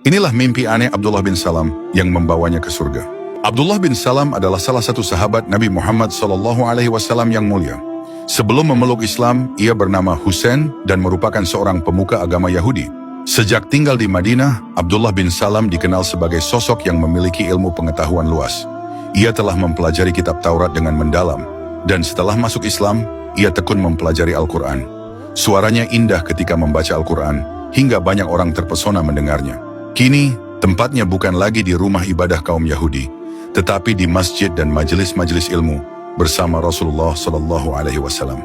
Inilah mimpi aneh Abdullah bin Salam yang membawanya ke surga. Abdullah bin Salam adalah salah satu sahabat Nabi Muhammad SAW yang mulia. Sebelum memeluk Islam, ia bernama Husain dan merupakan seorang pemuka agama Yahudi. Sejak tinggal di Madinah, Abdullah bin Salam dikenal sebagai sosok yang memiliki ilmu pengetahuan luas. Ia telah mempelajari kitab Taurat dengan mendalam, dan setelah masuk Islam, ia tekun mempelajari Al-Quran. Suaranya indah ketika membaca Al-Quran, hingga banyak orang terpesona mendengarnya. Kini, tempatnya bukan lagi di rumah ibadah kaum Yahudi, tetapi di masjid dan majelis-majelis ilmu bersama Rasulullah SAW.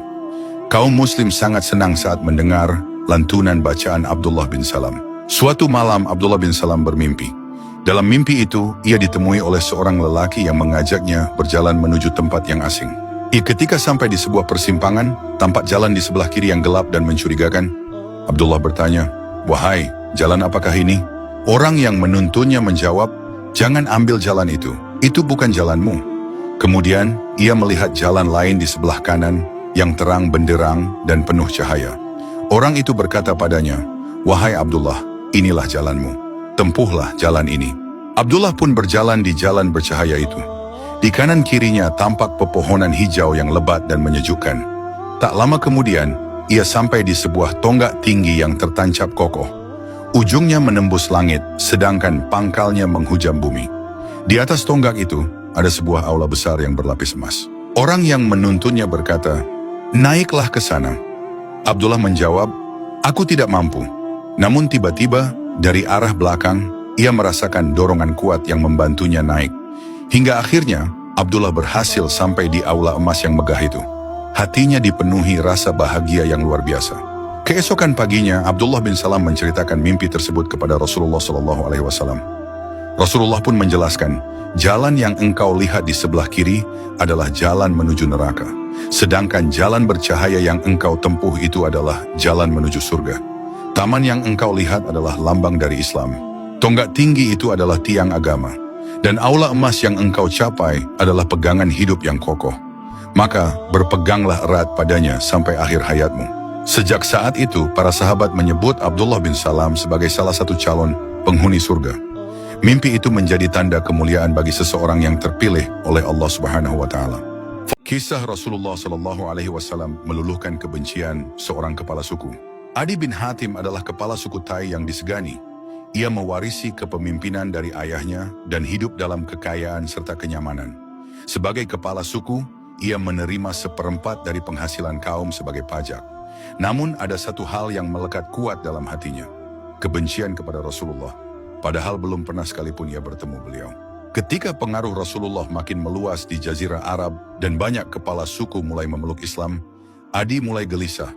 Kaum Muslim sangat senang saat mendengar lantunan bacaan Abdullah bin Salam. Suatu malam Abdullah bin Salam bermimpi. Dalam mimpi itu, ia ditemui oleh seorang lelaki yang mengajaknya berjalan menuju tempat yang asing. Ketika sampai di sebuah persimpangan, tampak jalan di sebelah kiri yang gelap dan mencurigakan. Abdullah bertanya, "Wahai, jalan apakah ini?" Orang yang menuntunnya menjawab, "Jangan ambil jalan itu bukan jalanmu." Kemudian, ia melihat jalan lain di sebelah kanan yang terang benderang dan penuh cahaya. Orang itu berkata padanya, "Wahai Abdullah, inilah jalanmu. Tempuhlah jalan ini." Abdullah pun berjalan di jalan bercahaya itu. Di kanan kirinya tampak pepohonan hijau yang lebat dan menyejukkan. Tak lama kemudian, ia sampai di sebuah tonggak tinggi yang tertancap kokoh. Ujungnya menembus langit, sedangkan pangkalnya menghujam bumi. Di atas tonggak itu, ada sebuah aula besar yang berlapis emas. Orang yang menuntunnya berkata, "Naiklah ke sana." Abdullah menjawab, "Aku tidak mampu." Namun tiba-tiba, dari arah belakang, ia merasakan dorongan kuat yang membantunya naik. Hingga akhirnya, Abdullah berhasil sampai di aula emas yang megah itu. Hatinya dipenuhi rasa bahagia yang luar biasa. Keesokan paginya, Abdullah bin Salam menceritakan mimpi tersebut kepada Rasulullah SAW. Rasulullah pun menjelaskan, jalan yang engkau lihat di sebelah kiri adalah jalan menuju neraka. Sedangkan jalan bercahaya yang engkau tempuh itu adalah jalan menuju surga. Taman yang engkau lihat adalah lambang dari Islam. Tonggak tinggi itu adalah tiang agama. Dan aula emas yang engkau capai adalah pegangan hidup yang kokoh. Maka berpeganglah erat padanya sampai akhir hayatmu. Sejak saat itu, para sahabat menyebut Abdullah bin Salam sebagai salah satu calon penghuni surga. Mimpi itu menjadi tanda kemuliaan bagi seseorang yang terpilih oleh Allah Subhanahu wa Ta'ala. Kisah Rasulullah SAW meluluhkan kebencian seorang kepala suku. Adi bin Hatim adalah kepala suku Tai yang disegani. Ia mewarisi kepemimpinan dari ayahnya dan hidup dalam kekayaan serta kenyamanan. Sebagai kepala suku, ia menerima 1/4 dari penghasilan kaum sebagai pajak. Namun ada satu hal yang melekat kuat dalam hatinya, kebencian kepada Rasulullah, padahal belum pernah sekalipun ia bertemu beliau. Ketika pengaruh Rasulullah makin meluas di Jazirah Arab dan banyak kepala suku mulai memeluk Islam, Adi mulai gelisah.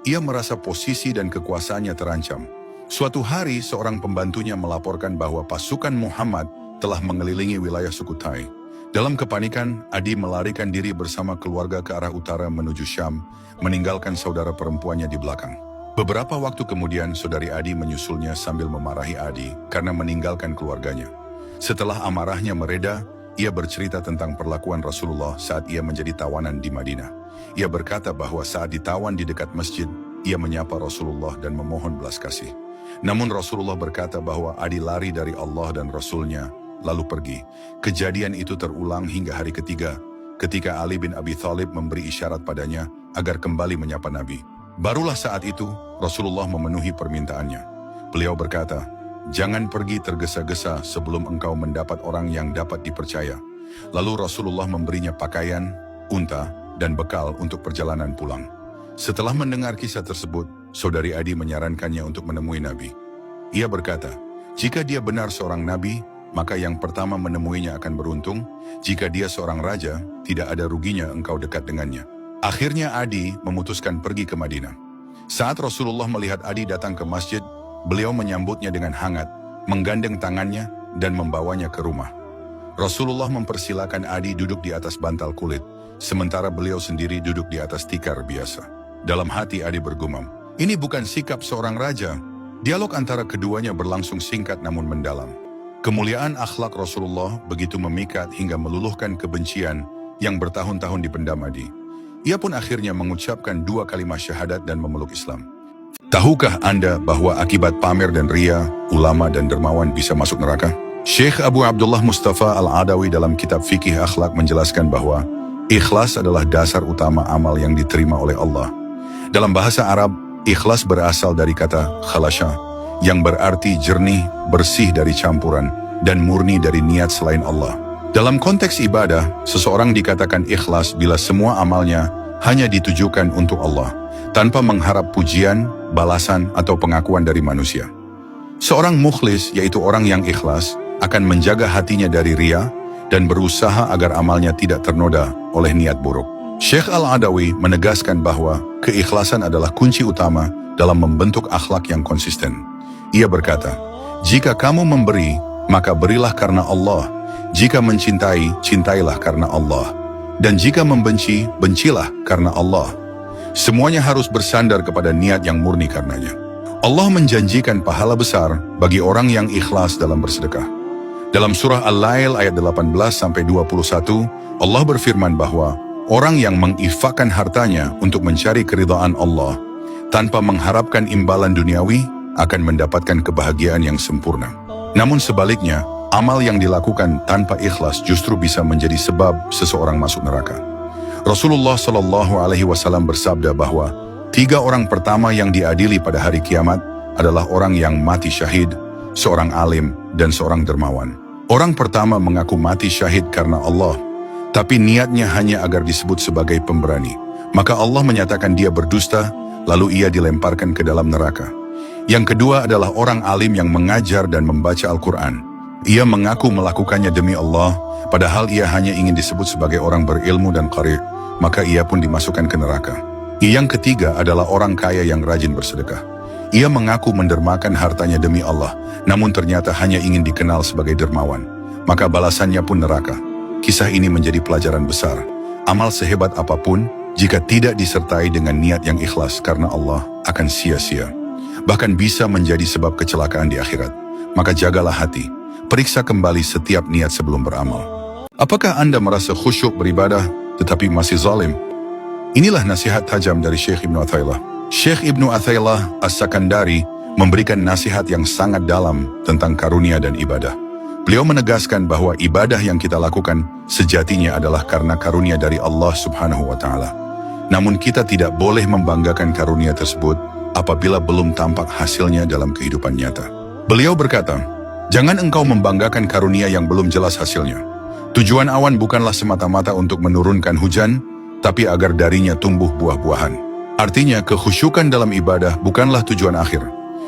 Ia merasa posisi dan kekuasaannya terancam. Suatu hari, seorang pembantunya melaporkan bahwa pasukan Muhammad telah mengelilingi wilayah suku Tai. Dalam kepanikan, Adi melarikan diri bersama keluarga ke arah utara menuju Syam, meninggalkan saudara perempuannya di belakang. Beberapa waktu kemudian, saudari Adi menyusulnya sambil memarahi Adi karena meninggalkan keluarganya. Setelah amarahnya mereda, ia bercerita tentang perlakuan Rasulullah saat ia menjadi tawanan di Madinah. Ia berkata bahwa saat ditawan di dekat masjid, ia menyapa Rasulullah dan memohon belas kasih. Namun Rasulullah berkata bahwa Adi lari dari Allah dan Rasulnya, lalu pergi. Kejadian itu terulang hingga hari ketiga, ketika Ali bin Abi Thalib memberi isyarat padanya agar kembali menyapa Nabi. Barulah saat itu, Rasulullah memenuhi permintaannya. Beliau berkata, "Jangan pergi tergesa-gesa sebelum engkau mendapat orang yang dapat dipercaya." Lalu Rasulullah memberinya pakaian, unta, dan bekal untuk perjalanan pulang. Setelah mendengar kisah tersebut, saudari Adi menyarankannya untuk menemui Nabi. Ia berkata, jika dia benar seorang Nabi, maka yang pertama menemuinya akan beruntung. Jika dia seorang raja, tidak ada ruginya engkau dekat dengannya. Akhirnya Adi memutuskan pergi ke Madinah. Saat Rasulullah melihat Adi datang ke masjid, beliau menyambutnya dengan hangat, menggandeng tangannya, dan membawanya ke rumah. Rasulullah mempersilakan Adi duduk di atas bantal kulit, sementara beliau sendiri duduk di atas tikar biasa. Dalam hati Adi bergumam, ini bukan sikap seorang raja. Dialog antara keduanya berlangsung singkat namun mendalam. Kemuliaan akhlak Rasulullah begitu memikat hingga meluluhkan kebencian yang bertahun-tahun dipendam Adi. Ia pun akhirnya mengucapkan 2 kalimat syahadat dan memeluk Islam. Tahukah Anda bahwa akibat pamer dan ria, ulama dan dermawan bisa masuk neraka? Syekh Abu Abdullah Mustafa Al-Adawi dalam kitab Fikih Akhlak menjelaskan bahwa ikhlas adalah dasar utama amal yang diterima oleh Allah. Dalam bahasa Arab, ikhlas berasal dari kata khalasya, yang berarti jernih, bersih dari campuran, dan murni dari niat selain Allah. Dalam konteks ibadah, seseorang dikatakan ikhlas bila semua amalnya hanya ditujukan untuk Allah, tanpa mengharap pujian, balasan, atau pengakuan dari manusia. Seorang mukhlis, yaitu orang yang ikhlas, akan menjaga hatinya dari ria dan berusaha agar amalnya tidak ternoda oleh niat buruk. Syekh Al-Adawi menegaskan bahwa keikhlasan adalah kunci utama dalam membentuk akhlak yang konsisten. Ia berkata, "Jika kamu memberi, maka berilah karena Allah. Jika mencintai, cintailah karena Allah. Dan jika membenci, bencilah karena Allah. Semuanya harus bersandar kepada niat yang murni karenanya." Allah menjanjikan pahala besar bagi orang yang ikhlas dalam bersedekah. Dalam surah Al-Lail ayat 18-21, Allah berfirman bahwa orang yang menginfakkan hartanya untuk mencari keridhaan Allah tanpa mengharapkan imbalan duniawi akan mendapatkan kebahagiaan yang sempurna. Namun sebaliknya, amal yang dilakukan tanpa ikhlas justru bisa menjadi sebab seseorang masuk neraka. Rasulullah SAW bersabda bahwa 3 orang pertama yang diadili pada hari kiamat adalah orang yang mati syahid, seorang alim, dan seorang dermawan. Orang pertama mengaku mati syahid karena Allah, tapi niatnya hanya agar disebut sebagai pemberani. Maka Allah menyatakan dia berdusta, lalu ia dilemparkan ke dalam neraka. Yang kedua adalah orang alim yang mengajar dan membaca Al-Quran. Ia mengaku melakukannya demi Allah, padahal ia hanya ingin disebut sebagai orang berilmu dan qari', maka ia pun dimasukkan ke neraka. Yang ketiga adalah orang kaya yang rajin bersedekah. Ia mengaku mendermakan hartanya demi Allah, namun ternyata hanya ingin dikenal sebagai dermawan. Maka balasannya pun neraka. Kisah ini menjadi pelajaran besar. Amal sehebat apapun, jika tidak disertai dengan niat yang ikhlas karena Allah, akan sia-sia. Bahkan bisa menjadi sebab kecelakaan di akhirat. Maka jagalah hati, periksa kembali setiap niat sebelum beramal. Apakah Anda merasa khusyuk beribadah tetapi masih zalim? Inilah nasihat tajam dari Syekh Ibnu Athaillah. Syekh Ibnu Athaillah As-Sakandari memberikan nasihat yang sangat dalam tentang karunia dan ibadah. Beliau menegaskan bahwa ibadah yang kita lakukan sejatinya adalah karena karunia dari Allah Subhanahu wa Ta'ala. Namun kita tidak boleh membanggakan karunia tersebut apabila belum tampak hasilnya dalam kehidupan nyata. Beliau berkata, "Jangan engkau membanggakan karunia yang belum jelas hasilnya. Tujuan awan bukanlah semata-mata untuk menurunkan hujan, tapi agar darinya tumbuh buah-buahan." Artinya, kekhusyukan dalam ibadah bukanlah tujuan akhir.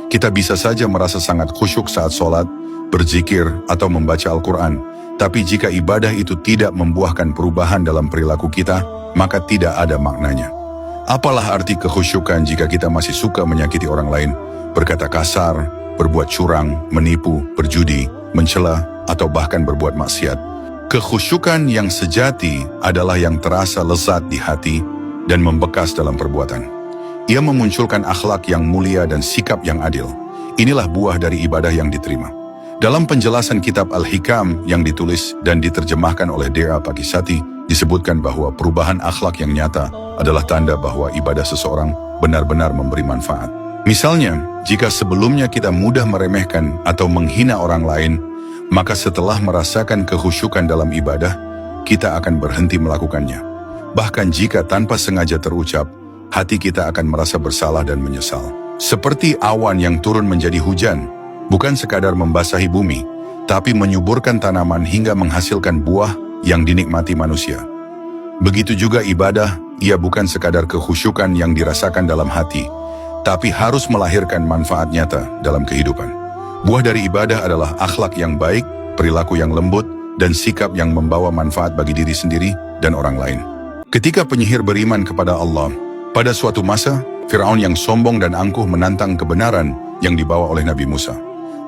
Kita bisa saja merasa sangat khusyuk saat sholat, berzikir, atau membaca Al-Quran. Tapi jika ibadah itu tidak membuahkan perubahan dalam perilaku kita, maka tidak ada maknanya. Apalah arti kekhusyukan jika kita masih suka menyakiti orang lain, berkata kasar, berbuat curang, menipu, berjudi, mencela, atau bahkan berbuat maksiat. Kekhusyukan yang sejati adalah yang terasa lezat di hati dan membekas dalam perbuatan. Ia memunculkan akhlak yang mulia dan sikap yang adil. Inilah buah dari ibadah yang diterima. Dalam penjelasan kitab Al-Hikam yang ditulis dan diterjemahkan oleh Dea Pakisati, disebutkan bahwa perubahan akhlak yang nyata adalah tanda bahwa ibadah seseorang benar-benar memberi manfaat. Misalnya, jika sebelumnya kita mudah meremehkan atau menghina orang lain, maka setelah merasakan kekhusyukan dalam ibadah, kita akan berhenti melakukannya. Bahkan jika tanpa sengaja terucap, hati kita akan merasa bersalah dan menyesal. Seperti awan yang turun menjadi hujan, bukan sekadar membasahi bumi, tapi menyuburkan tanaman hingga menghasilkan buah yang dinikmati manusia. Begitu juga ibadah, ia bukan sekadar kekhusyukan yang dirasakan dalam hati, tapi harus melahirkan manfaat nyata dalam kehidupan. Buah dari ibadah adalah akhlak yang baik, perilaku yang lembut, dan sikap yang membawa manfaat bagi diri sendiri dan orang lain. Ketika penyihir beriman kepada Allah, pada suatu masa, Fir'aun yang sombong dan angkuh menantang kebenaran yang dibawa oleh Nabi Musa.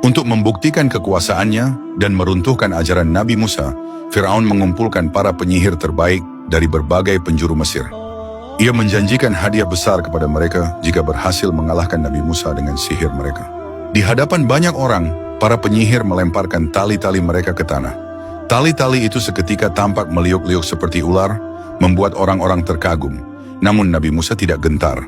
Untuk membuktikan kekuasaannya dan meruntuhkan ajaran Nabi Musa, Fir'aun mengumpulkan para penyihir terbaik dari berbagai penjuru Mesir. Ia menjanjikan hadiah besar kepada mereka jika berhasil mengalahkan Nabi Musa dengan sihir mereka. Di hadapan banyak orang, para penyihir melemparkan tali-tali mereka ke tanah. Tali-tali itu seketika tampak meliuk-liuk seperti ular, membuat orang-orang terkagum. Namun Nabi Musa tidak gentar.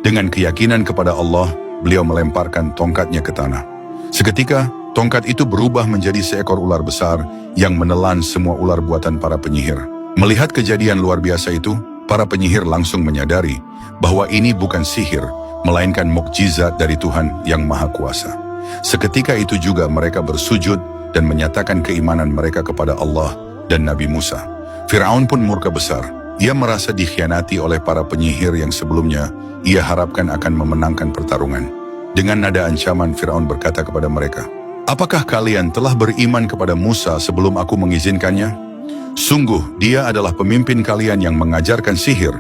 Dengan keyakinan kepada Allah, beliau melemparkan tongkatnya ke tanah. Seketika, tongkat itu berubah menjadi seekor ular besar yang menelan semua ular buatan para penyihir. Melihat kejadian luar biasa itu, para penyihir langsung menyadari bahwa ini bukan sihir, melainkan mukjizat dari Tuhan yang Maha Kuasa. Seketika itu juga mereka bersujud dan menyatakan keimanan mereka kepada Allah dan Nabi Musa. Firaun pun murka besar. Ia merasa dikhianati oleh para penyihir yang sebelumnya ia harapkan akan memenangkan pertarungan. Dengan nada ancaman, Firaun berkata kepada mereka, "Apakah kalian telah beriman kepada Musa sebelum aku mengizinkannya? Sungguh, dia adalah pemimpin kalian yang mengajarkan sihir.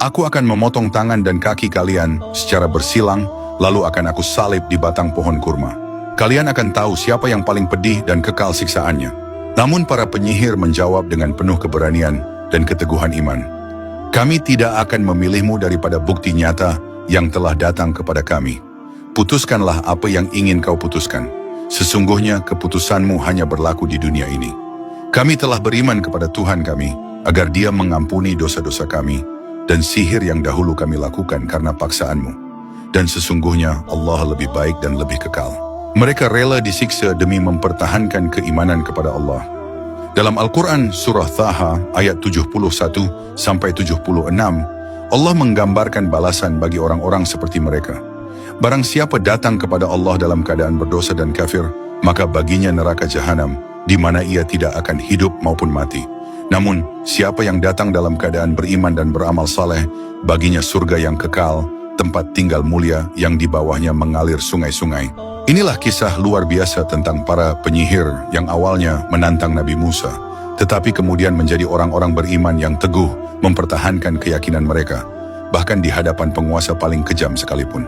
Aku akan memotong tangan dan kaki kalian secara bersilang, lalu akan aku salib di batang pohon kurma. Kalian akan tahu siapa yang paling pedih dan kekal siksaannya." Namun para penyihir menjawab dengan penuh keberanian dan keteguhan iman, "Kami tidak akan memilihmu daripada bukti nyata yang telah datang kepada kami. Putuskanlah apa yang ingin kau putuskan. Sesungguhnya keputusanmu hanya berlaku di dunia ini. Kami telah beriman kepada Tuhan kami, agar Dia mengampuni dosa-dosa kami, dan sihir yang dahulu kami lakukan karena paksaanmu. Dan sesungguhnya Allah lebih baik dan lebih kekal." Mereka rela disiksa demi mempertahankan keimanan kepada Allah. Dalam Al-Quran surah Thaha ayat 71-76, Allah menggambarkan balasan bagi orang-orang seperti mereka. Barang siapa datang kepada Allah dalam keadaan berdosa dan kafir, maka baginya neraka jahanam, di mana ia tidak akan hidup maupun mati. Namun, siapa yang datang dalam keadaan beriman dan beramal saleh, baginya surga yang kekal, tempat tinggal mulia yang di bawahnya mengalir sungai-sungai. Inilah kisah luar biasa tentang para penyihir yang awalnya menantang Nabi Musa, tetapi kemudian menjadi orang-orang beriman yang teguh mempertahankan keyakinan mereka, bahkan di hadapan penguasa paling kejam sekalipun.